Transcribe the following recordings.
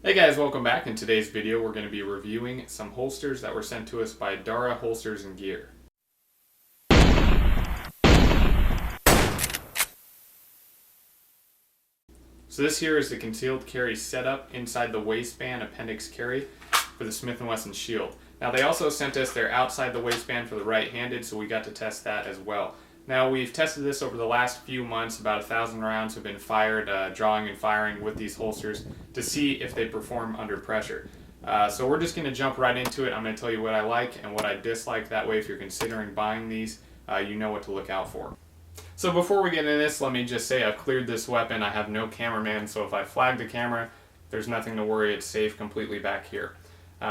Hey guys, welcome back. In today's video we're going to be reviewing some holsters that were sent to us by Dara Holsters and Gear. So this here is the concealed carry setup inside the waistband appendix carry for the Smith & Wesson Shield. Now they also sent us their outside the waistband for the right-handed, so we got to test that as well. Now we've tested this over the last few months. About 1,000 rounds have been fired, drawing and firing with these holsters to see if they perform under pressure. So we're just going to jump right into it. I'm going to tell you what I like and what I dislike. That way if you're considering buying these, you know what to look out for. So before we get into this, let me just say I've cleared this weapon. I have no cameraman, so if I flag the camera, there's nothing to worry. It's safe completely back here.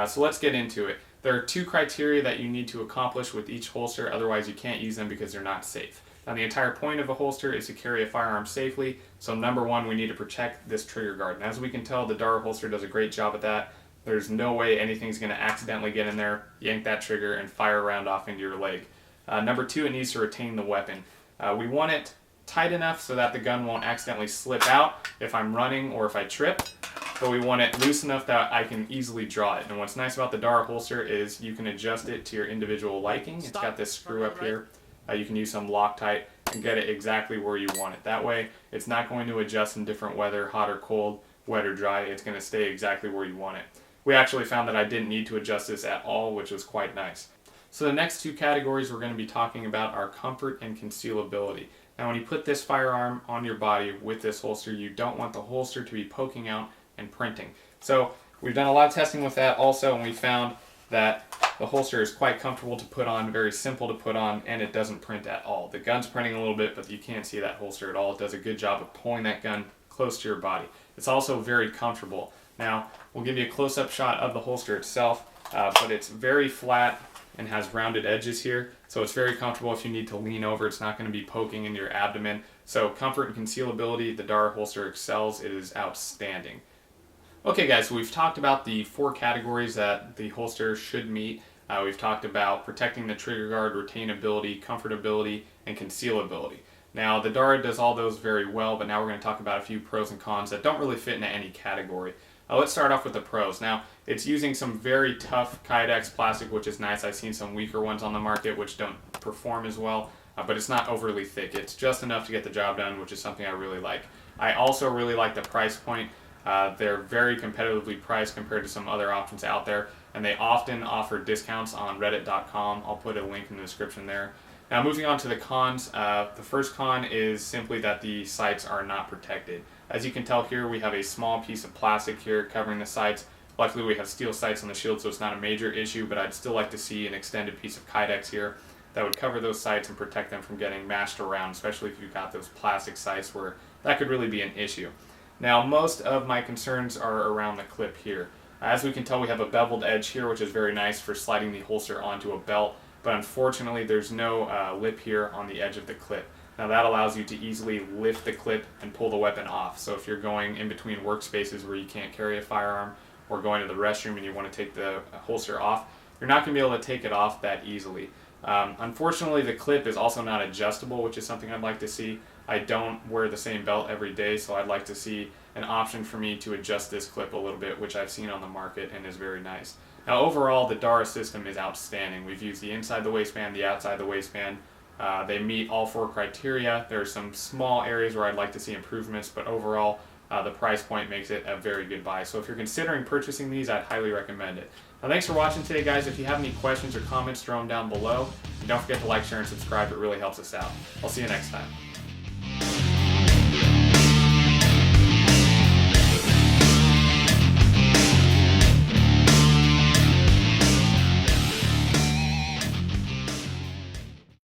So let's get into it. There are two criteria that you need to accomplish with each holster, otherwise you can't use them because they're not safe. Now the entire point of a holster is to carry a firearm safely, so number one, we need to protect this trigger guard. And as we can tell, the Dara holster does a great job at that. There's no way anything's going to accidentally get in there, yank that trigger, and fire a round off into your leg. Number two, it needs to retain the weapon. We want it tight enough so that the gun won't accidentally slip out if I'm running or if I trip. But we want it loose enough that I can easily draw it. And what's nice about the Dara holster is you can adjust it to your individual liking. It's got this screw up here. You can use some Loctite and get it exactly where you want it. That way, it's not going to adjust in different weather, hot or cold, wet or dry. It's going to stay exactly where you want it. We actually found that I didn't need to adjust this at all, which was quite nice. So the next two categories we're going to be talking about are comfort and concealability. Now when you put this firearm on your body with this holster, you don't want the holster to be poking out and printing. So we've done a lot of testing with that also, and we found that the holster is quite comfortable to put on, very simple to put on, and it doesn't print at all. The gun's printing a little bit, but you can't see that holster at all. It does a good job of pulling that gun close to your body. It's also very comfortable. Now we'll give you a close-up shot of the holster itself, but it's very flat and has rounded edges here, so it's very comfortable if you need to lean over. It's not going to be poking into your abdomen. So comfort and concealability, the Dara holster excels. It is outstanding. Okay guys, so we've talked about the four categories that the holster should meet. We've talked about protecting the trigger guard, retainability, comfortability, and concealability. Now the Dara does all those very well, but now we're going to talk about a few pros and cons that don't really fit into any category. Let's start off with the pros. Now, it's using some very tough Kydex plastic, which is nice. I've seen some weaker ones on the market which don't perform as well, but it's not overly thick. It's just enough to get the job done, which is something I really like. I also really like the price point. They're very competitively priced compared to some other options out there, and they often offer discounts on reddit.com. I'll put a link in the description there. Now moving on to the cons, the first con is simply that the sights are not protected. As you can tell here, we have a small piece of plastic here covering the sights. Luckily we have steel sights on the Shield, so it's not a major issue, but I'd still like to see an extended piece of Kydex here that would cover those sights and protect them from getting mashed around, especially if you've got those plastic sights where that could really be an issue. Now most of my concerns are around the clip here. As we can tell, we have a beveled edge here, which is very nice for sliding the holster onto a belt, but unfortunately there's no lip here on the edge of the clip. Now that allows you to easily lift the clip and pull the weapon off. So if you're going in between workspaces where you can't carry a firearm, or going to the restroom and you want to take the holster off, you're not going to be able to take it off that easily. Unfortunately, the clip is also not adjustable, which is something I'd like to see. I don't wear the same belt every day, so I'd like to see an option for me to adjust this clip a little bit, which I've seen on the market and is very nice. Now overall, the Dara system is outstanding. We've used the inside the waistband, the outside the waistband. They meet all four criteria. There are some small areas where I'd like to see improvements, but overall, the price point makes it a very good buy. So if you're considering purchasing these, I'd highly recommend it. Now thanks for watching today, guys. If you have any questions or comments, throw them down below. And don't forget to like, share, and subscribe. It really helps us out. I'll see you next time.